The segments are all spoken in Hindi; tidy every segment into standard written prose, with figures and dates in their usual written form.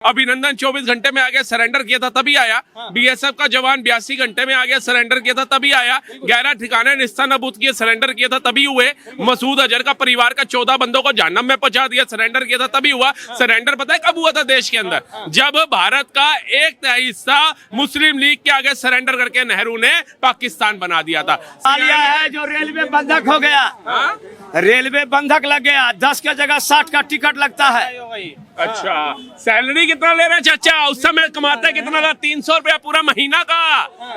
अभिनंदन 24 घंटे में आ गया, सरेंडर किया था तभी आया। बीएसएफ का जवान 82 घंटे में आ गया, सरेंडर किया था तभी आया। 11 ठिकाने निस्तानाबूद किए, सरेंडर किया था तभी हुए। मसूद अजहर का परिवार का 14 बंदों को जहन्नम में पहुंचा दिया, सरेंडर किया था तभी हुआ। सरेंडर पता है कब हुआ था देश के अंदर? जब भारत का 1/3 हिस्सा मुस्लिम लीग के आगे सरेंडर करके नेहरू ने पाकिस्तान बना दिया था। है जो रेलवे बंधक हो गया, रेलवे बंधक लग गया, 10 की जगह 60 का टिकट लगता है। अच्छा, सैलरी कितना ले रहे हैं चाचा? उस समय कमाते कितना था? 300 रुपया पूरा महीना का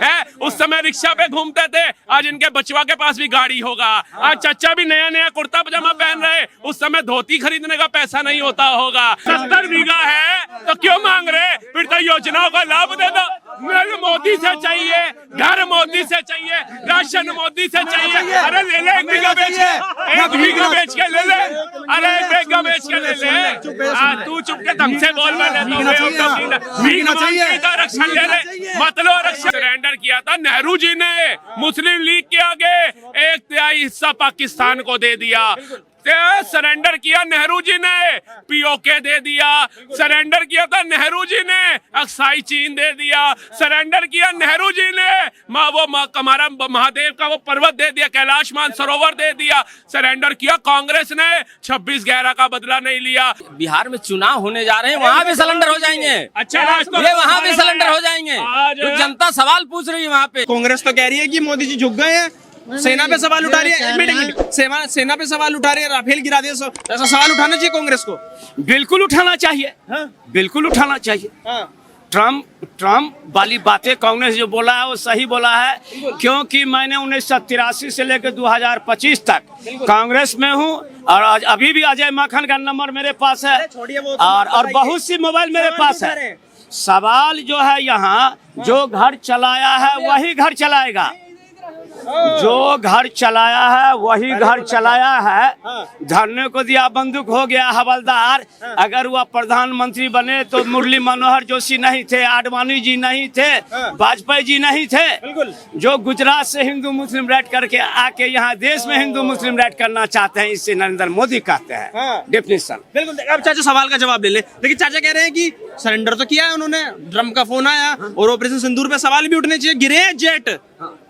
है। उस समय रिक्शा पे घूमते थे, आज इनके बचवा के पास भी गाड़ी होगा। आज चाचा भी नया नया कुर्ता पजामा पहन रहे, उस समय धोती खरीदने का पैसा नहीं होता होगा। 70 बीघा है तो क्यों मांग रहे? फिर तो योजनाओं का लाभ दे दो। नल मोदी से चाहिए, घर मोदी से चाहिए, राशन मोदी से चाहिए। अरे ले ले, 1 बीघा बेच के, 1 बीघा बेच के ले ले। अरे 1 बीघा बेच के ले ले। तू चुप के ढंग से बोल, मैं आरक्षण ले ले, मतलब आरक्षण। सरेंडर किया था नेहरू जी ने मुस्लिम लीग के आगे, 1/3 हिस्सा पाकिस्तान को दे दिया। सरेंडर किया नेहरू जी ने, पीओके दे दिया। सरेंडर किया था नेहरू जी ने, अक्साई चीन दे दिया। सरेंडर किया नेहरू जी ने, हमारा महादेव का वो पर्वत दे दिया, कैलाश मानसरोवर दे दिया। सरेंडर किया कांग्रेस ने, 26/11 का बदला नहीं लिया। बिहार में चुनाव होने जा रहे हैं, वहाँ भी सिलेंडर हो जाएंगे। अच्छा, ये वहाँ भी सिलेंडर हो जाएंगे। तो जनता सवाल पूछ रही है वहाँ पे। कांग्रेस तो कह रही है कि मोदी जी झुक गए हैं, सेना पे सवाल उठा रही है। एक मिनट, सेना पे सवाल उठा रही है, राफेल गिरा दिया। ऐसा सवाल उठाना चाहिए कांग्रेस को। बिल्कुल उठाना चाहिए, बिल्कुल उठाना चाहिए। ट्रम्प वाली बातें कांग्रेस जो बोला है वो सही बोला है, क्योंकि मैंने 1983 से लेकर 2025 तक कांग्रेस में हूँ, और अभी भी अजय माखन का नंबर मेरे पास है, और बहुत सी मोबाइल मेरे पास है। सवाल जो है यहाँ, जो घर चलाया है वही घर चलाएगा, जो घर चलाया है वही घर चलाया है। धरने को दिया बंदूक हो गया हवलदार। अगर वह प्रधानमंत्री बने तो मुरली मनोहर जोशी नहीं थे, आडवाणी जी नहीं थे, वाजपेयी जी नहीं थे, जो गुजरात से हिंदू मुस्लिम राइट करके आके यहाँ देश में हिंदू मुस्लिम राइट करना चाहते हैं, इससे नरेंद्र मोदी कहते हैं डेफिनेशन। बिल्कुल। अब चाचा सवाल का जवाब ले ले, लेकिन चाचा कह रहे हैं कि सरेंडर तो किया है उन्होंने, ट्रम्प का फोन आया, और ऑपरेशन सिंदूर पे सवाल भी उठने चाहिए। गिरे हैं जेट,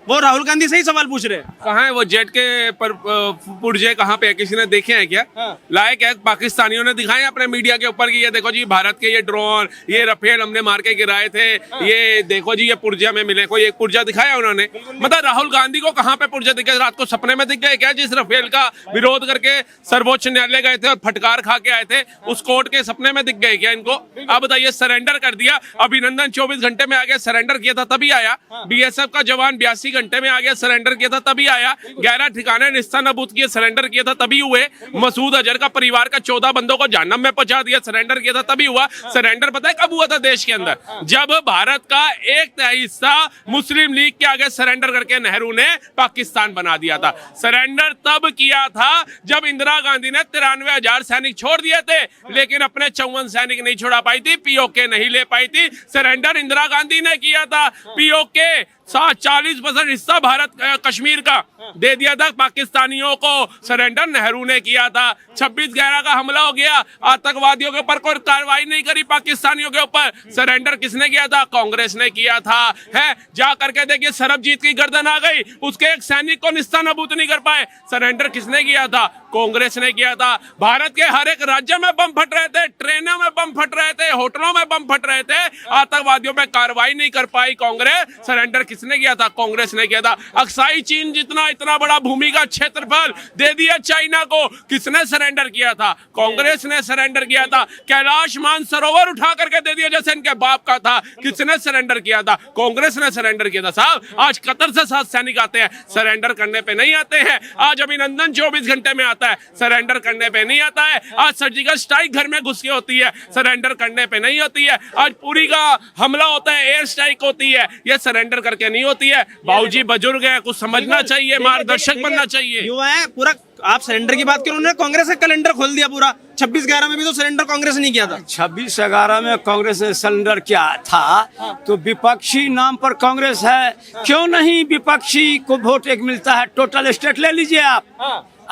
वो राहुल गांधी से ही सवाल पूछ रहे हैं। कहाँ है वो जेट के पुर्जे? कहाँ पे है? किसी ने देखे हैं क्या? लाए क्या? पाकिस्तानियों ने दिखाए अपने मीडिया के ऊपर कि ये देखो जी भारत के ये ड्रोन, ये रफेल हमने मार के गिराए थे, ये देखो जी ये पुर्जे हमें मिले। कोई एक पुर्जा दिखाया उन्होंने? मतलब राहुल गांधी को कहाँ पे पुर्जे दिखे? रात को सपने में दिख गए क्या? जिस रफेल का विरोध करके सर्वोच्च न्यायालय गए थे और फटकार खा के आए थे, उस कोर्ट के सपने में दिख गए क्या इनको? अब बताइए, सरेंडर कर दिया। अभिनंदन 24 घंटे में आ गया, सरेंडर किया था तभी आया। बीएसएफ का जवान 82 घंटे में आ गया, सरेंडर किया था तभी आया। 11 ठिकाने निस्तानाबूद किए, सरेंडर किया था तभी हुए। मसूद अजहर का परिवार का 14 बंदों को जहन्नम में पहुंचा दिया, सरेंडर किया था तभी हुआ। सरेंडर पता है कब हुआ था देश के अंदर? जब भारत का 1/3 हिस्सा मुस्लिम लीग के आगे सरेंडर करके नेहरू ने पाकिस्तान बना दिया था। सरेंडर तब किया था जब इंदिरा गांधी ने 93,000 सैनिक छोड़ दिए थे, लेकिन अपने 54 सैनिक नहीं छोड़ा पाई थी, पीओके नहीं ले पाई थी। सरेंडर इंदिरा गांधी ने किया था। पीओके 40% हिस्सा भारत कश्मीर का दे दिया था पाकिस्तानियों को, सरेंडर नेहरू ने किया था। 26/11 का हमला हो गया, आतंकवादियों के ऊपर कोई कार्रवाई नहीं करी पाकिस्तानियों के ऊपर, सरेंडर किसने किया था? कांग्रेस ने किया था। है जा करके देखिए, सरबजीत की गर्दन आ गई, उसके एक सैनिक को निस्तानाबूद नहीं कर पाए, सरेंडर किसने किया था? कांग्रेस ने किया था। भारत के हर एक राज्य में बम फट रहे थे, ट्रेनों में बम फट रहे थे, होटलों में बम फट रहे थे, आतंकवादियों पे कार्रवाई नहीं कर पाई कांग्रेस, सरेंडर किसने किया था? कांग्रेस ने किया था। अक्साई चीन जितना इतना बड़ा भूमि का क्षेत्रफल दे दिया चाइना को, किसने सरेंडर किया था? कांग्रेस ने सरेंडर किया था। कैलाश मानसरोवर उठा करके दे दिया जैसे इनके बाप का था, किसने सरेंडर किया था? कांग्रेस ने सरेंडर किया था। साहब, आज कतर से 7 सैनिक आते हैं, सरेंडर करने पे नहीं आते हैं। आज अभिनंदन 24 घंटे में आता है, सरेंडर करने पे नहीं आता है। आज सर्जिकल स्ट्राइक घर में घुस के होती है, सरेंडर करने पे नहीं होती है। आज पूरी का हमला होता है, एयर स्ट्राइक होती है, ये सरेंडर करके नहीं होती है। बाबूजी बुजुर्ग है, कुछ समझना चाहिए, मार्गदर्शक बनना चाहिए। युवा है पूरा। आप सरेंडर की बात करो, उन्होंने कांग्रेस का कैलेंडर खोल दिया पूरा। 26/11 में भी तो सरेंडर कांग्रेस ने किया था। 26/11 में कांग्रेस ने सरेंडर किया था, तो विपक्षी नाम पर कांग्रेस है, क्यों नहीं विपक्षी को वोट एक मिलता है? टोटल स्टेट ले लीजिए आप,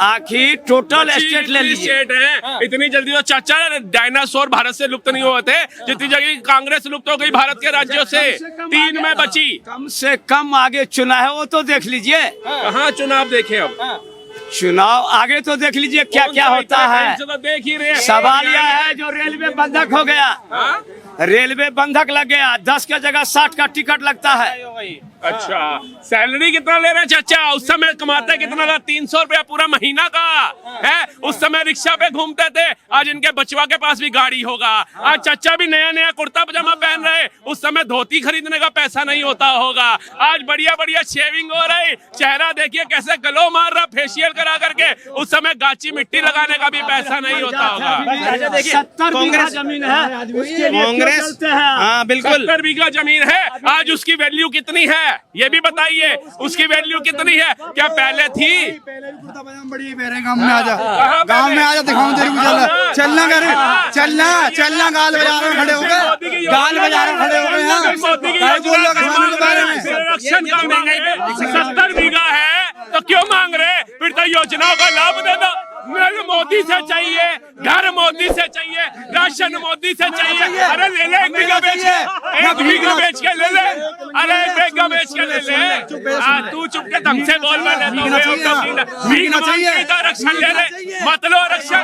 आखिर टोटल स्टेट ले लीजिए। स्टेट है, इतनी जल्दी तो चाचा डायनासोर भारत से लुप्त नहीं हुए थे जितनी जगह कांग्रेस लुप्त हो गई भारत के राज्यों से, 3 में बची। कम से कम आगे चुनाव है वो तो देख लीजिए। कहाँ चुनाव देखे अब? चुनाव आगे तो देख लीजिए क्या क्या होता है। तो देख ही रहे हैं। सवाल यह है जो रेलवे बंधक हो गया, रेलवे बंधक लग गया, 10 की जगह 60 का टिकट लगता है। अच्छा, सैलरी कितना ले रहे हैं चाचा? उस समय कमाते कितना था? 300 रुपया पूरा महीना का है। उस समय रिक्शा पे घूमते थे, आज इनके बचवा के पास भी गाड़ी होगा। आज चाचा भी नया नया कुर्ता पजामा पहन रहे, उस समय धोती खरीदने का पैसा नहीं होता होगा। आज बढ़िया बढ़िया शेविंग हो रही, चेहरा देखिए कैसे ग्लो मार रहा फेशियल करा करके, उस समय गाची मिट्टी लगाने का भी पैसा नहीं होता होगा। 70 बीघा जमीन है, कांग्रेस, हाँ बिल्कुल 70 बीघा जमीन है, आज उसकी वैल्यू कितनी है ये भी बताइए। उसकी वैल्यू कितनी है? क्या पहले थी? गाँव में आजा, गाँव में आजा, दिखाऊं तेरे को। चलना करे, चलना गाल बजा रहे खड़े हो गए, गाल बजा रहे खड़े हो गए। बोल रहा किसानों के बारे में। संरक्षण का महंगाई 70 बीघा है तो क्यों मांग रहे? फिर तो योजनाओं का लाभ दे दो। नल मोदी से चाहिए, घर मोदी से चाहिए, राशन मोदी से चाहिए। अरे ले ले, 1 बीघा बेच के, 1 बीघा बेच के ले ले। अरे 1 बीघा बेच के ले ले। तू चुप के ढंग से बोल, मैं लेता हूँ। भीख चाहिए तो आरक्षण ले ले, मतलब आरक्षण।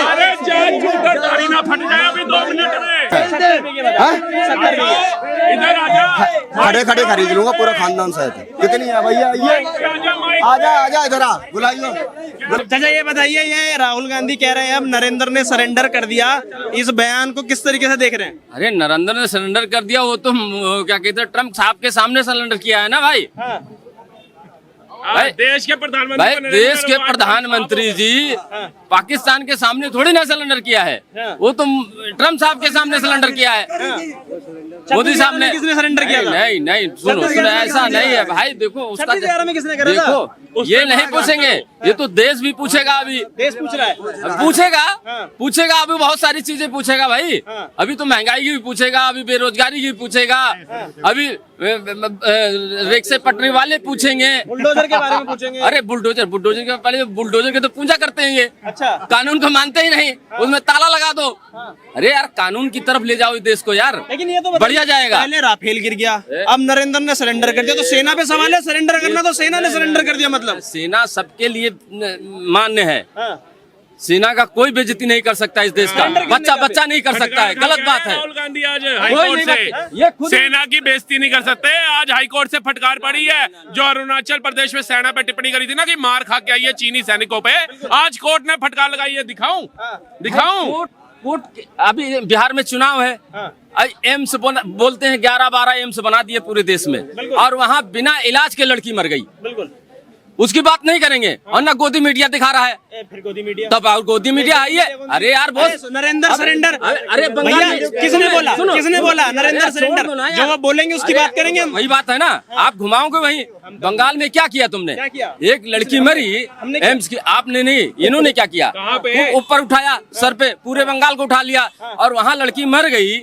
अरे जान चुप, दाढ़ी ना फट जाए अभी 2 मिनट में। इधर आजा, खड़े खड़े खरीद लूंगा पूरा खानदान सहित। कितनी है भैया? ये आजा इधर आ, बुलाइयो। चाचा ये बताइए, ये राहुल गांधी कह रहे हैं अब नरेंद्र ने सरेंडर कर दिया, इस बयान को किस तरीके से देख रहे हैं? अरे नरेंद्र ने सरेंडर कर दिया, वो तो क्या कहते हैं ट्रम्प साहब के सामने सरेंडर किया है ना भाई। भाई देश के प्रधानमंत्री, भाई देश के प्रधानमंत्री जी पाकिस्तान के सामने थोड़ी ना सिलेंडर किया है, वो तो ट्रम्प साहब के सामने सिलेंडर किया है। मोदी साहब ने किसने सरेंडर किया? नहीं नहीं सुनो, ऐसा नहीं है भाई। देखो उसका 11 में किसने करा था? देखो ये नहीं पूछेंगे, ये तो देश भी पूछेगा। अभी देश पूछ रहा है, पूछेगा अभी बहुत सारी चीजें पूछेगा भाई। अभी तो महंगाई की भी पूछेगा, अभी बेरोजगारी की भी पूछेगा, अभी रिक्शे पटरी वाले पूछेंगे, बुलडोजर के बारे में पूछेंगे। अरे बुलडोजर के पहले बुलडोजर के तो पूजा करते हैं ये। अच्छा, कानून को मानते ही नहीं, उसमें ताला लगा दो। अरे यार कानून की तरफ ले जाओ इस देश को यार, लेकिन ये तो बढ़िया जाएगा। पहले राफेल गिर गया, अब नरेंद्र ने सरेंडर कर दिया, तो सेना पे सवाल है। सरेंडर करना तो सेना ने सरेंडर कर दिया, मतलब सेना सबके लिए मान्य है। सेना का कोई बेइज्जती नहीं कर सकता इस देश का, बच्चा नहीं कर सकता है, गलत बात है। राहुल गांधी आज हाईकोर्ट से ये खुद सेना की बेइज्जती नहीं कर सकते। आज हाईकोर्ट से फटकार पड़ी है, जो अरुणाचल प्रदेश में सेना पे टिप्पणी करी थी ना कि मार खा के आई है चीनी सैनिकों पे, आज कोर्ट ने फटकार लगाई है। दिखाऊं? कोर्ट अभी बिहार में चुनाव है, एम्स बोलते हैं 11-12 एम्स बना दिए पूरे देश में, और वहाँ बिना इलाज के लड़की मर गई। बिल्कुल उसकी बात नहीं करेंगे, और ना गोदी मीडिया दिखा रहा है। फिर गोदी मीडिया, तब और गोदी मीडिया आई है। अरे यार बहुत नरेंद्र सरेंडर। अरे भैया किसने बोला नरेंद्र सरेंडर? जो वो बोलेंगे उसकी बात करेंगे हम। वही बात है ना, आप घुमाओगे वही। बंगाल में क्या किया तुमने? क्या किया? एक लड़की मरी एम्स की, आपने नहीं, इन्होंने क्या किया? कहाँ पे? ऊपर उठाया सर पे, पूरे बंगाल को उठा लिया, और वहाँ लड़की मर गई।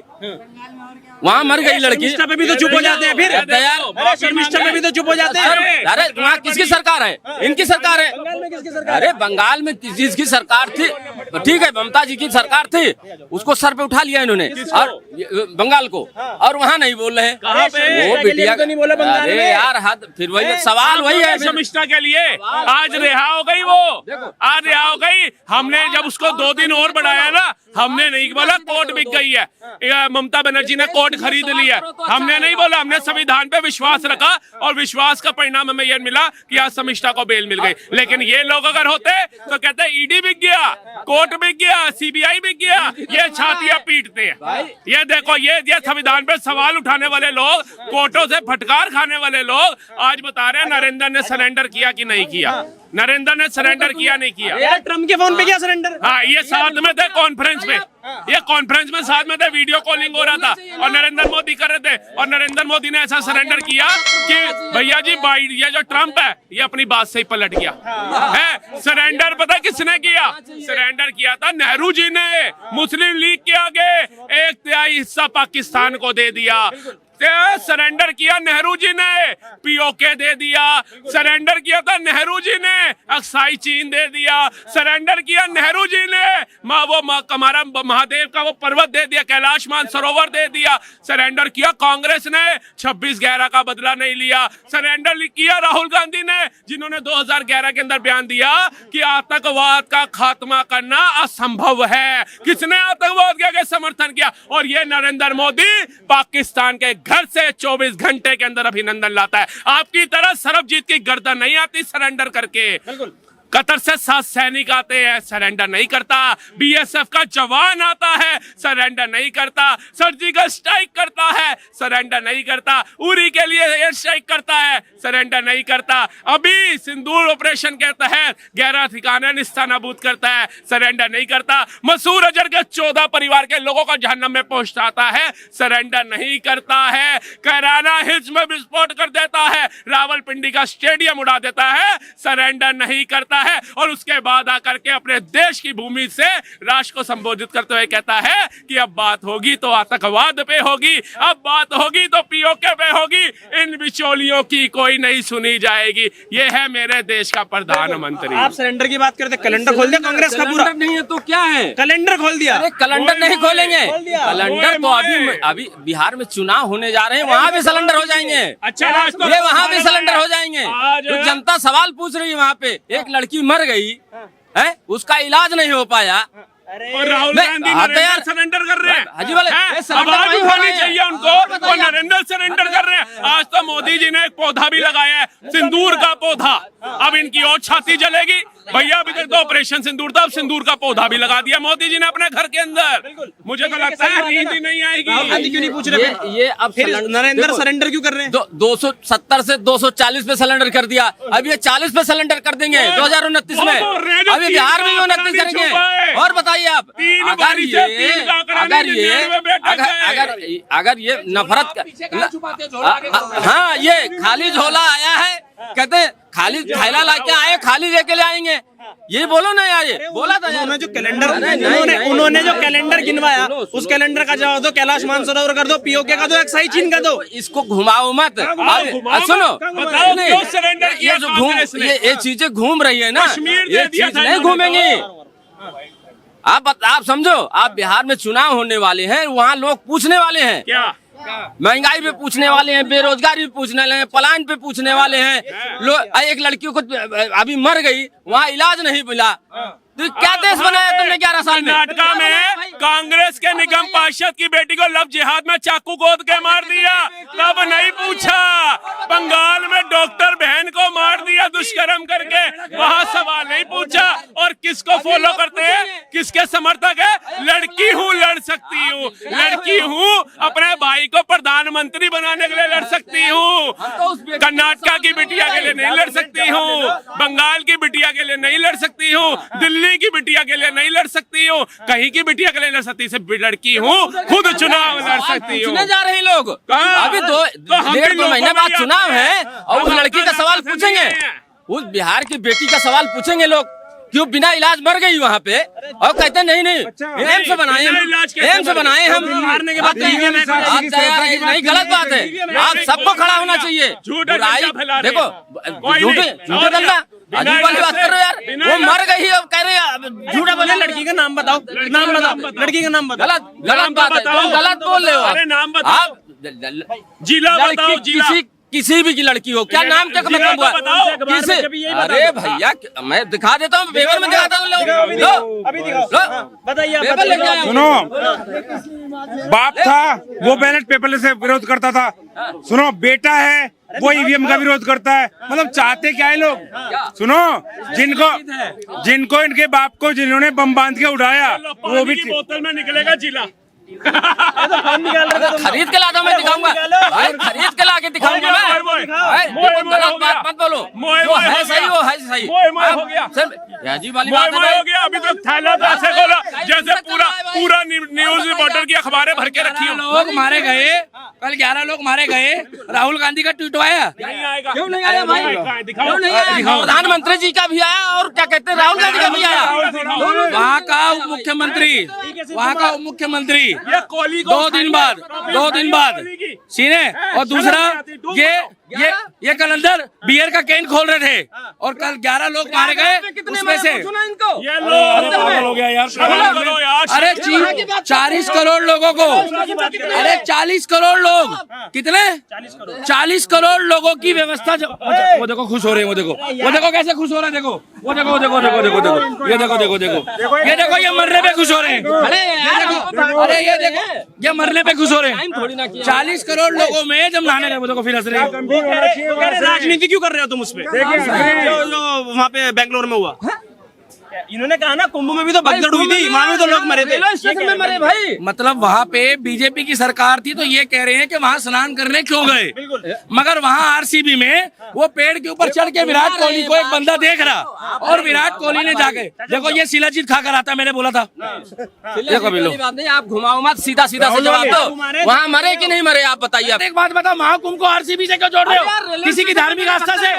वहाँ मर गई लड़की। शर्मिष्ठा पे भी तो चुप हो जाते हैं फिर। यार शर्मिष्ठा पे भी तो चुप हो जाते हैं। अरे वहाँ किसकी सरकार है? इनकी सरकार है। बंगाल में किसकी सरकार? अरे बंगाल में जिसकी सरकार थी, ठीक है ममता जी की सरकार थी, उसको सर पे उठा लिया इन्होंने, और बंगाल को, और वहाँ नहीं बोल रहे हैं। कहाँ पे? वो बिटिया तो नहीं बोला बंगाल अरे में। यार हद, फिर वही सवाल वही है। शर्मिष्ठा के लिए आज रिहा हो गई, वो आज रिहा हो गई। हमने जब उसको 2 दिन और बढ़ाया ना, हमने नहीं बोला कोर्ट बिक गई है, ममता बनर्जी ने कोर्ट खरीद लिया। हमने नहीं बोला, हमने संविधान पे विश्वास रखा, और विश्वास का परिणाम हमें यह मिला कि आज शर्मिष्ठा को बेल मिल गई। लेकिन ये लोग अगर होते तो कहते ईडी बिक गया, कोर्ट बिक गया, सीबीआई बिक गया, ये छातियां पीटते हैं। ये देखो, ये संविधान पे सवाल उठाने वाले लोग, कोर्टों से फटकार खाने वाले लोग आज बता रहे हैं नरेंद्र ने सरेंडर किया कि नहीं किया। नरेंद्र ने सरेंडर किया नहीं किया? यार ट्रम्प के फोन पे क्या सरेंडर? हाँ, ये साथ में थे कॉन्फ्रेंस में, ये कॉन्फ्रेंस में साथ में थे, वीडियो कॉलिंग हो रहा था, और नरेंद्र मोदी कर रहे थे, और नरेंद्र मोदी ने ऐसा सरेंडर किया कि भैया जी ये जो ट्रम्प है ये अपनी बात से ही पलट गया है। सरेंडर पता किसने किया? सरेंडर किया था नेहरू जी ने, मुस्लिम लीग के आगे 1/3 हिस्सा पाकिस्तान को दे दिया। सरेंडर किया नेहरू जी ने, पीओके दे दिया। सरेंडर किया था नेहरू जी ने, अक्साई चीन दे दिया। सरेंडर किया नेहरू जी ने, हमारा महादेव का वो पर्वत दे दिया, कैलाश मानसरोवर दे दिया। सरेंडर किया कांग्रेस ने, 26/11 का बदला नहीं लिया। सरेंडर किया राहुल गांधी ने, जिन्होंने 2011 के अंदर बयान दिया कि आतंकवाद का खात्मा करना असंभव है। किसने आतंकवाद के समर्थन किया? और ये नरेंद्र मोदी पाकिस्तान के घर से 24 घंटे के अंदर अभिनंदन लाता है। आपकी तरह सरबजीत की गर्दन नहीं आती सरेंडर करके। कतर से 7 सैनिक आते हैं, सरेंडर नहीं करता। बीएसएफ का जवान आता है, सरेंडर नहीं करता। सर्जिकल स्ट्राइक करता है, सरेंडर नहीं करता। उरी के लिए एयर स्ट्राइक करता है, सरेंडर नहीं करता। अभी सिंदूर ऑपरेशन के तहत 11 ठिकाने निस्तानाबूद करता है, सरेंडर नहीं करता। मसूर अजहर के 14 परिवार के लोगों को जहन्नम में पहुंचाता है, सरेंडर नहीं करता है। कैराना हिल्स में विस्फोट कर देता है, रावलपिंडी का स्टेडियम उड़ा देता है, सरेंडर नहीं करता है। और उसके बाद आकर के अपने देश की भूमि से राष्ट्र को संबोधित करते हुए कहता है कि अब बात होगी तो आतंकवाद पे होगी, अब बात होगी तो पीओके पे होगी, इन बिचौलियों की कोई नहीं सुनी जाएगी। ये है मेरे देश का प्रधानमंत्री। आप सरेंडर की बात करते, कैलेंडर खोल दिया कांग्रेस का पूरा। नहीं है तो क्या है, कैलेंडर खोल दिया। अरे कैलेंडर नहीं खोलेंगे, कैलेंडर तो अभी बिहार में चुनाव होने जा रहे हैं, वहाँ भी सिलेंडर हो जाएंगे। अच्छा, ये वहाँ भी सिलेंडर हो जाएंगे। तो जनता सवाल पूछ रही है, वहाँ पे एक लड़की मर गई है, उसका इलाज नहीं हो पाया। और राहुल गांधी नरेंद्र सरेंडर कर रहे हैं। हाजी वाले आवाज भी होनी चाहिए उनको। वो नरेंद्र सरेंडर कर रहे हैं। आज तो मोदी जी ने एक पौधा भी लगाया है, सिंदूर का पौधा। अब इनकी और छाती जलेगी भैया। अभी तक तो ऑपरेशन सिंदूर था, अब सिंदूर का पौधा भी लगा दिया मोदी जी ने अपने घर के अंदर। मुझे तो लगता है नींद ही नहीं आएगी। राहुल गांधी क्यों नहीं पूछ रहे? ये अब फिर नरेंद्र सरेंडर क्यों कर रहे हैं? 270 से 240 पे सिलेंडर कर दिया, अब ये 40 पे सिलेंडर कर देंगे 2029 में। अभी बिहार में 29 करेंगे। और बताइए आप, अगर ये नफरत हाँ, ये खाली झोला आया है, कहते हैं खाली थैला लाके आए, खाली लेके ले आएंगे। ये बोलो ना यार, ये बोला था। उन्होंने जो कैलेंडर उन्होंने जो कैलेंडर गिनवाया, उस कैलेंडर का जवाब दो। कैलाश मानसरोवर कर दो, पीओके का दो, एक्साइज चीन का दो। इसको घुमाओ मत। सुनो, ये जो ये चीजें घूम रही है ना, ये चीज नहीं घूमेंगी। आप समझो, आप बिहार में चुनाव होने वाले हैं, वहाँ लोग पूछने वाले हैं क्या? महंगाई पे पूछने वाले हैं, बेरोजगारी पे पूछने वाले हैं, पलायन पे पूछने वाले हैं। एक लड़की को अभी मर गई, वहाँ इलाज नहीं मिला। तो क्या देश बनाया तुमने 11 साल में? कर्नाटका में कांग्रेस के निगम पार्षद की बेटी को लव जिहाद में चाकू गोद के मार दिया, तब नहीं पूछा। बंगाल में डॉक्टर बहन को मार दिया दुष्कर्म करके, वहाँ सवाल नहीं पूछा। और किसको फॉलो करते हैं, किसके समर्थक है? लड़की हूँ लड़ सकती हूँ, लड़की हूँ अपने भाई को प्रधानमंत्री बनाने के लिए लड़ सकती हूँ। कर्नाटका की बिटिया के लिए नहीं लड़ सकती हूँ, बंगाल की बिटिया के लिए नहीं लड़ सकती हूँ, दिल्ली की बिटिया के लिए नहीं लड़ सकती हूँ, कहीं की बिटिया के लिए लड़ सकती। सिर्फ लड़की हूँ, खुद चुनाव लड़ सकती हूँ। जा रहे लोग अभी 1.5-2 महीने बाद चुनाव है, और उस लड़की का सवाल पूछेंगे, उस बिहार की बेटी का सवाल पूछेंगे लोग, क्यों बिना इलाज मर गई वहाँ पे, और कहते नहीं एम्स बनाए, एम्स बनाए हम। मारने के बाद नहीं, गलत बात है। आप सबको खड़ा होना चाहिए। देखो झूठे धंधा अजीब वाली बात कर रहे हो यार। वो मर गई अब कह रहे हैं झूठा बोले। लड़की का नाम बताओ, नाम बताओ, लड़की का नाम बताओ। गलत बात है, तुम गलत बोल रहे हो। अरे नाम बताओ, आप जिला बताओ, जिला किसी भी की लड़की हो, क्या नाम तक मतलब हुआ? अरे भैया मैं दिखा देता हूँ, पेपर में दिखाता हूँ। अभी दिखाओ, बताइए। सुनो, बाप था वो बैलेट पेपर से विरोध करता था। सुनो, बेटा है वो ईवीएम का विरोध करता है। मतलब चाहते क्या है लोग? सुनो, जिनको इनके बाप को जिन्होंने बम बांध के उड़ाया, वो भी बोतल में निकलेगा जिला। खरीद के लाता मैं दिखाऊंगा भाई, खरीद के ला के दिखाऊंगा मैं। गलत बात मत बोलो, जो है सही वो है सही। सर अजीब वाली बात है। हो गया अभी तो थैला तो ऐसे खोला जैसे पूरा न्यूज रिपोर्टर की अखबारें भर के रखी हो। लोग मारे गए कल 11 लोग मारे गए, राहुल गांधी का ट्वीट आया? नहीं आएगा। क्यों नहीं आया भाई? दिखाओ। क्यों नहीं आया? प्रधानमंत्री जी का भी आया और क्या कहते हैं राहुल गांधी का भी आया। वहाँ का उप मुख्यमंत्री, वहाँ का उप मुख्यमंत्री ये कोहली को 2 दिन बाद सीने, और दूसरा ये कलंदर बियर का कैन खोल रहे थे और कल 11 लोग मारे गए उसमें से। ये लोग हो गया यार, करो यार। अरे 40 करोड़ लोगों को, अरे 40 करोड़ लोग, कितने 40 करोड़ लोगों की व्यवस्था वो देखो खुश हो रहे हैं, वो देखो कैसे खुश हो रहे हैं, देखो वो देखो ये मरने पे खुश हो रहे हैं। अरे ये देखो ये मरने पे खुश हो रहे हैं। 40 करोड़ लोगों में जब नहाने गए, वो देखो फिर हंस रहे हैं। राजनीति क्यों कर रहे हो तुम उस पे? जो वहाँ पे बेंगलोर में हुआ, इन्होंने कहा ना कुंभ में भी तो भगदड़ हुई थी, वहाँ भी तो लोग मरे थे। स्टेशन में मरे भाई। मतलब वहाँ पे बीजेपी की सरकार थी तो ये कह रहे हैं कि वहाँ स्नान करने क्यों गए, मगर वहाँ आरसीबी में वो पेड़ के ऊपर चढ़ के विराट कोहली को एक बंदा देख रहा और विराट कोहली ने जाके देखो ये शिलाजीत खाकर आता, मैंने बोला था। देखो बात नहीं, आप घुमाओ मत, सीधा से जवाब दो। वहाँ मरे कि नहीं मरे आप बताइए। आप एक बात बताओ, महाकुंभ को आरसीबी से क्यों जोड़ रहे हो? किसी की धार्मिक आस्था से?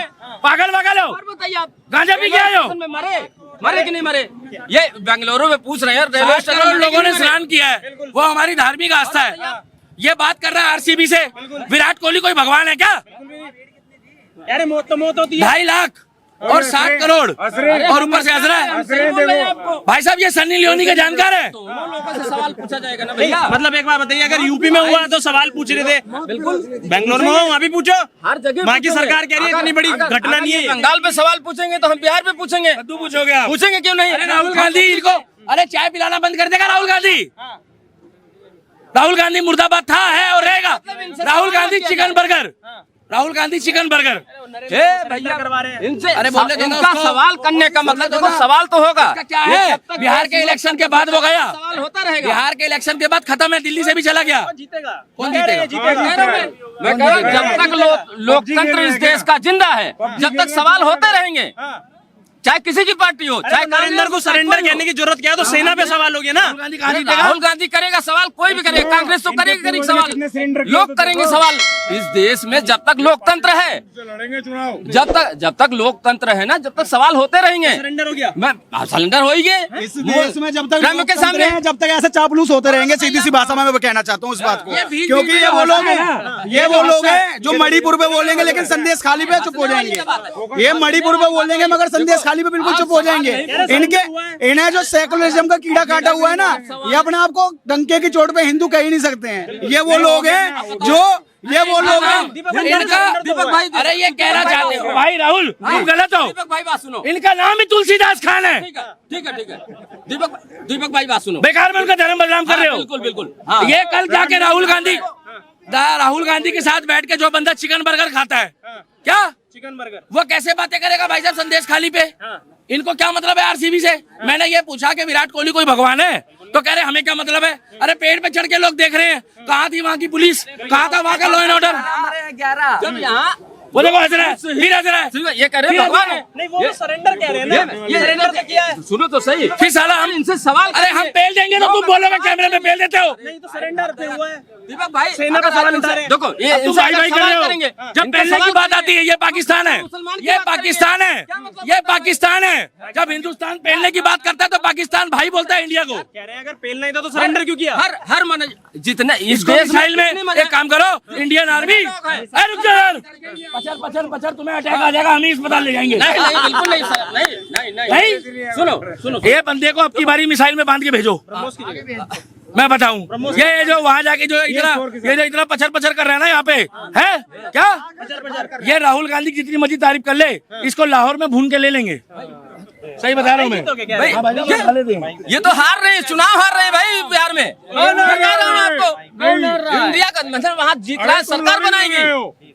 पागल हो? बताइए आप गांजा पी के आए हो? मरे कि नहीं मरे? ये बेंगलुरु में पूछ रहे हैं। रेलवे 7 करोड़ लोगों ने स्नान किया है, वो हमारी धार्मिक आस्था है। ये बात कर रहा है आरसीबी से। विराट कोहली कोई भगवान है क्या? अरे मौत तो मौत होती है। 2.5 लाख और 7 करोड़ और ऊपर से हंस रहा है। भाई साहब ये सन्नी लियोनी के जानकार है। दोनों लोगों से सवाल पूछा जाएगा ना भैया। मतलब एक बात बताइए, अगर यूपी में हुआ तो सवाल पूछ रहे थे, बिल्कुल बेंगलोर में हो वहाँ भी पूछो। हर जगह वहाँ की सरकार कह रही है इतनी बड़ी घटना नहीं है। बंगाल पे सवाल पूछेंगे तो हम बिहार पे पूछेंगे। तू पूछोगे आप? पूछेंगे क्यों नहीं? राहुल गांधी इनको अरे चाय पिलाना बंद कर देगा राहुल गांधी। राहुल गांधी मुर्दाबाद था, है और रहेगा। Rahul Gandhi chicken burger, Rahul Gandhi chicken burger. भैया करवा रहे हैं इनसे अरे बोले तो इनका सवाल करने का मतलब देखो सवाल तो होगा। क्या है, बिहार के इलेक्शन के बाद वो गया, सवाल होता रहेगा। बिहार के इलेक्शन के बाद खत्म है, दिल्ली से भी चला गया। जीतेगा। कौन जीतेगा? मैं कह रहा हूं, जब तक लोकतंत्र इस देश का जिंदा है, जब तक सवाल होते रहेंगे, चाहे किसी की पार्टी हो, चाहे नरेंद्र को सरेंडर कहने की जरूरत क्या है? तो सेना पे सवाल हो गया ना। राहुल गांधी करेगा सवाल, कोई भी करेगा, कांग्रेस तो करेगी सवाल, लोग करेंगे सवाल। इस देश में जब तक लोकतंत्र है, जब तक लोकतंत्र है ना, जब तक सवाल होते रहेंगे। सरेंडर हो गया, मैं सरेंडर हो ही गए। इस देश में जब तक के सामने जब तक ऐसे चापलूस होते रहेंगे, सीधी सी भाषा में मैं कहना चाहता हूँ इस बात को, क्योंकि ये वो लोग हैं जो मणिपुर पे बोलेंगे लेकिन संदेश खाली पे चुप हो जाएंगे। ये मणिपुर पे बोलेंगे मगर संदेश खाली पे बिल्कुल चुप हो जाएंगे। इन्हें जो सेकुलरिज्म का कीड़ा काटा हुआ है ना, ये अपने आप को डंके की चोट पे हिंदू कह ही नहीं सकते हैं। ये वो लोग हैं जो दीपक भाई, अरे ये कहना चाहते हो भाई राहुल, तुम गलत हो। दीपक भाई बात सुनो, इनका नाम ही तुलसीदास खान है। ठीक है दीपक भाई बात सुनो, बेकार में उनका धर्म बदनाम कर रहे हो। बिल्कुल ये कल जाके राहुल गांधी के साथ बैठ के जो बंदा चिकन बर्गर खाता है, क्या चिकन बर्गर, वो कैसे बातें करेगा भाई साहब संदेश खाली पे? इनको क्या मतलब है आरसीबी से? मैंने ये पूछा कि विराट कोहली कोई भगवान है, तो कह रहे हमें क्या मतलब है? अरे पेड़ पे चढ़ के लोग देख रहे हैं, कहाँ थी वहाँ की पुलिस, कहाँ था वहाँ का लॉ एंड ऑर्डर? जब यहाँ वो देखो हंस रहा है, फिर हंस रहा है। ये कह रहे हैं भगवान है, नहीं वो सरेंडर कह रहे हैं ना। ये सरेंडर किया है। सुनो तो सही, फिर साला हम इनसे सवाल, अरे हम पेल देंगे तो तुम बोलोगे कैमरे में पेल देते हो। नहीं तो सरेंडर पे हुआ है। दीपक भाई सेना का सवाल उठा रहे हैं। देखो ये तुम भाई भाई कर रहे हो। जब पेलने की बात आती है, ये पाकिस्तान है, ये पाकिस्तान है, ये पाकिस्तान है। जब हिंदुस्तान पेलने की बात करता है तो पाकिस्तान भाई बोलता है इंडिया को। कह रहे हैं अगर पेल नहीं था तो सरेंडर क्यों किया? हर मन जितने इस इसको देश मिसाइल में एक काम करो, इंडियन आर्मी रुक जाओ यार, पचर तुम्हें अटैक आ जाएगा, हम ही अस्पताल ले जाएंगे। नहीं बिल्कुल नहीं सर, नहीं सुनो ये बंदे को अब की बारी मिसाइल में बांध के भेजो, मैं बताऊं। ये जो वहाँ जाके जो इतना पचर कर रहा है ना यहाँ पे, है क्या? ये राहुल गांधी की जितनी मर्जी तारीफ कर ले, इसको लाहौर में भून के ले लेंगे। सही बता रहा हूँ मैं। ये तो हार रहे हैं, चुनाव हार रहे हैं भाई बिहार में। मैं कह रहा हूँ आपको, इंडिया का मतलब वहाँ जीत रहा है, सरकार बनाएंगे।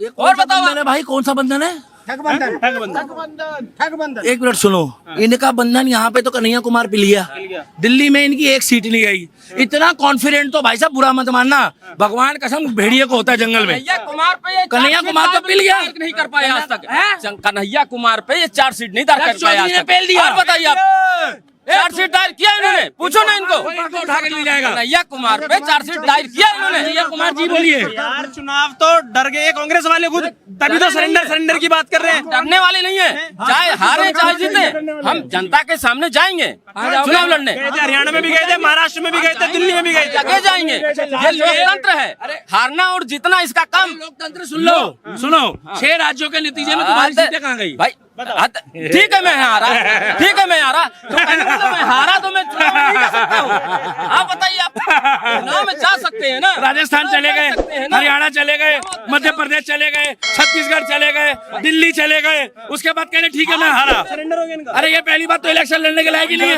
और बताओ भाई कौन सा बंधन है? ठग बंधन। एक मिनट सुनो, इनका बंधन यहाँ पे तो कन्हैया कुमार पिल गया, दिल्ली में इनकी एक सीट नहीं गई। इतना कॉन्फिडेंट तो भाई साहब बुरा मत मानना, भगवान कसम भेड़िए को होता है जंगल में। कन्हैया कुमार तो पिल गया, नहीं कर पाया आज तक। कन्हैया कुमार पे ये 4 सीट नहीं दाखिल कर पाया आज तक। पेल दिया। बताइए आप चार्जशीट दायर किया इन्होंने, पूछो ना इनको। उठा के ले जाएगा कन्हैया कुमार पे चार्जशीट दायर किया इन्होंने। कन्हैया कुमार जी बोलिए। यार चुनाव तो डर गए कांग्रेस वाले खुद, तभी तो सरेंडर की बात कर रहे हैं। डरने वाले नहीं है, चाहे हारे चाहे जीते, हम जनता के सामने जाएंगे चुनाव लड़ने। गए थे, हरियाणा में भी गए थे, महाराष्ट्र में भी गए थे, दिल्ली में भी गए थे। जगह जाएंगे, ये लोकतंत्र है, हारना और जीतना इसका काम। लोकतंत्र सुन लो, सुनो 6 राज्यों के नतीजे में तुम्हारी सीटें कहाँ गई? भाई ठीक है मैं हारा, ठीक है मैं हारा, तो कहने का मतलब मैं हारा तो मैं चुनाव नहीं कर सकता हूँ। आप बताइए, आप चुनाव में जा सकते हैं ना? राजस्थान चले गए, हरियाणा चले गए, मध्य प्रदेश चले गए, छत्तीसगढ़ चले गए, दिल्ली चले गए, उसके बाद कहने ठीक है मैं हारा। सरेंडर हो गया इनका। अरे ये पहली बात तो इलेक्शन लड़ने के लायक ही नहीं है।